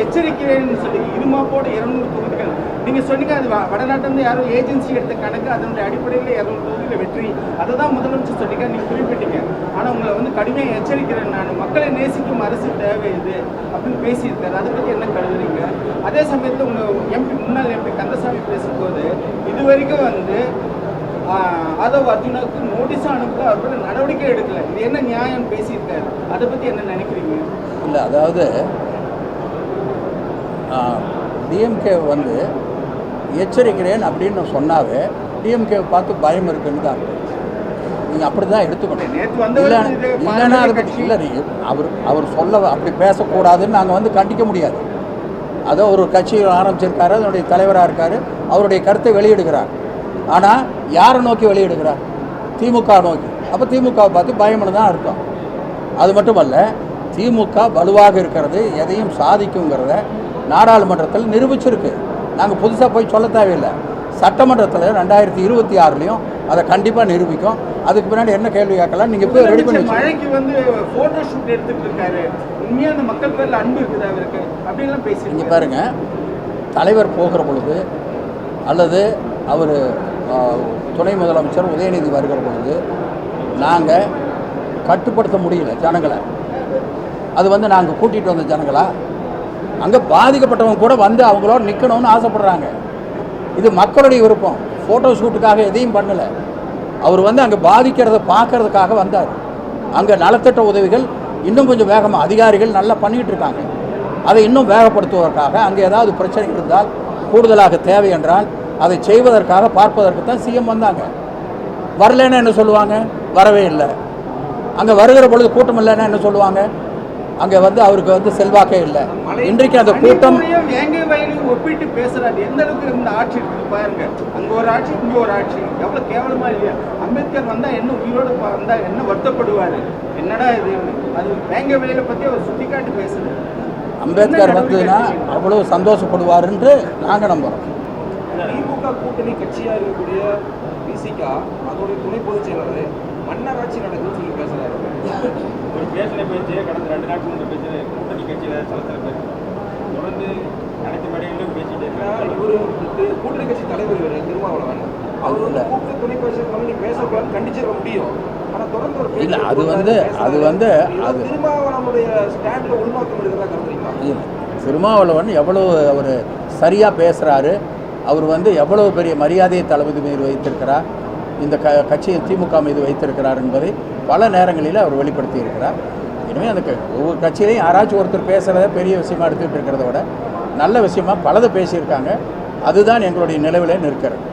எச்சரிக்கிறேன்னு சொல்லி இருமாப்போட 200 தொகுதிகள் நீங்கள் சொன்னீங்க. அது வடநாட்டிலிருந்து யாரும் ஏஜென்சி எடுத்த கணக்கு, அதனுடைய அடிப்படையில் 200 தொகுதியில் வெற்றி, அதை தான் முதலமைச்சர் சொன்னீங்க, நீங்கள் குறிப்பிட்டீங்க. ஆனால் உங்களை வந்து கடுமையாக எச்சரிக்கிறேன், நான் மக்களை நேசிக்கும் அரசு தேவை இது அப்படின்னு பேசியிருக்காரு. அதை பற்றி என்ன கருதுறீங்க? அதே சமயத்தில் உங்கள் முன்னாள் எம்பி கந்தசாமி பேசும்போது இது வரைக்கும் வந்து ஆதவ் அர்ஜுனாவுக்கு நோட்டீஸும் அனுப்பல, அவர்கள் நடவடிக்கை எடுக்கல, இது என்ன நியாயம் பேசியிருக்காரு. அதை பற்றி என்ன நினைக்கிறீங்க? இல்லை, அதாவது டிஎம்கே வந்து எச்சரிக்கிறேன் அப்படின்னு சொன்னாவே டிஎம்கேவை பார்த்து பயம் இருக்குன்னு தான் நீங்கள் அப்படி தான் எடுத்துக்கணும். இல்லைன்னா அதை பற்றி இல்லை, அவர் சொல்ல அப்படி பேசக்கூடாதுன்னு நாங்கள் வந்து கண்டிக்க முடியாது. அதோ ஒரு கட்சியை ஆரம்பிச்சிருக்காரு, அதனுடைய தலைவராக இருக்கார், அவருடைய கருத்தை வெளியிடுகிறார். ஆனால் யாரை நோக்கி வெளியிடுகிறார்? திமுக நோக்கி. அப்போ திமுகவை பார்த்து பயம்னு தான் அர்த்தம். அது மட்டுமல்ல, திமுக வலுவாக இருக்கிறது, எதையும் சாதிக்குங்கிறத நாடாளுமன்றத்தில் நிரூபிச்சிருக்கு. நாங்கள் புதுசாக போய் சொல்ல தேவையில்லை. சட்டமன்றத்தில் 2026 அதை கண்டிப்பாக நிரூபிக்கும். அதுக்கு பின்னாடி என்ன கேள்வி கேட்கலாம், நீங்கள் போய் ரெடி பண்ணி மழைக்கு வந்து ஃபோட்டோ ஷூட் எடுத்துகிட்டு இருக்காரு, உண்மையாக அந்த மக்கள் பேரில் அன்பு இருக்குது அவருக்கு அப்படின்லாம் பேசி இங்கே பாருங்கள், தலைவர் போகிற பொழுது அல்லது அவர் துணை முதலமைச்சர் உதயநிதி வருகிற பொழுது நாங்கள் கட்டுப்படுத்த முடியல ஜனங்களை. அது வந்து நாங்கள் கூட்டிகிட்டு வந்த ஜனங்களா? அங்கே பாதிக்கப்பட்டவங்க கூட வந்து அவங்களோட நிற்கணும்னு ஆசைப்படுறாங்க. இது மக்களுடைய விருப்பம். ஃபோட்டோ ஷூட்டுக்காக எதையும் பண்ணலை. அவர் வந்து அங்கே பாதிக்கிறத பார்க்கறதுக்காக வந்தார். அங்கே நலத்திட்ட உதவிகள் இன்னும் கொஞ்சம் வேகமாக அதிகாரிகள் நல்லா பண்ணிகிட்டு இருக்காங்க. அதை இன்னும் வேகப்படுத்துவதற்காக அங்கே ஏதாவது பிரச்சனை இருந்தால் கூடுதலாக தேவை என்றால் அதை செய்வதற்காக பார்ப்பதற்கு தான் சிஎம் வந்தாங்க. வரலைன்னா என்ன சொல்லுவாங்க? வரவே இல்லை. அங்கே வருகிற பொழுது கூட்டம் இல்லைன்னா என்ன சொல்லுவாங்க? அங்கே வந்து அவருக்கு வந்து செல்வாக்கே இல்லை. இன்றைக்கு அந்த கூட்டம் ஒப்பிட்டு பேசுறாரு. எந்த அளவுக்கு இந்த ஆட்சி இருக்குது பாருங்க. அங்கே ஒரு ஆட்சி, இங்கே ஒரு ஆட்சி, எவ்வளோ கேவலமா இல்லையா? அம்பேத்கர் வந்தால் என்ன உயிரோடு வந்தால் என்ன வருத்தப்படுவார்? என்னடா இது? அது வேங்க வேலையை பற்றி அவர் சுட்டிக்காட்டி பேசுறாரு. அம்பேத்கர் வந்ததுன்னா அவ்வளோ சந்தோஷப்படுவாருன்ட்டு நாங்கள் நம்புகிறோம். திமுக கூட்டணி கட்சியாக இருக்கக்கூடிய விசிகா அதோடைய துணை பொதுச் செயலாளர் மன்னராட்சி நடக்குதுன்னு சொல்லி பேசுறாரு. ஒரு பேசின பேச்சு கடந்த 2 நாட்கள் முன்ன பேச்சு கூட்டணி கட்சியில் சலத்தில் பேச தொடர்ந்து அனைத்து மேடைகளிலும் பேசிட்டு இருக்காரு. ஒரு கூட்டணி கட்சி தலைவர் திருமாவளவன் அவர் வந்து கூப்பிட்டு துணை பேச பேசக்கூடாதுன்னு கண்டிச்சிட முடியும். ஆனால் தொடர்ந்து ஒரு இல்லை, அது வந்து திருமாவளவனுடைய ஸ்டாண்டில் உள்நோக்கம் இருக்கிறதா கருதுறீங்களா? இல்லை, திருமாவளவன் எவ்வளோ அவர் சரியாக பேசுகிறாரு, அவர் வந்து எவ்வளோ பெரிய மரியாதையை தளபதி மீது வைத்திருக்கிறார், இந்த கட்சியை திமுக மீது வைத்திருக்கிறார் என்பதை பல நேரங்களில் அவர் வெளிப்படுத்தி இருக்கிறார். எனவே அந்த ஒவ்வொரு கட்சியிலையும் யாராச்சும் ஒருத்தர் பேசுகிறத பெரிய விஷயமா எடுத்துகிட்டு இருக்கிறத விட நல்ல விஷயமா பலதை பேசியிருக்காங்க. அதுதான் எங்களுடைய நிலவிலே நிற்கிறது.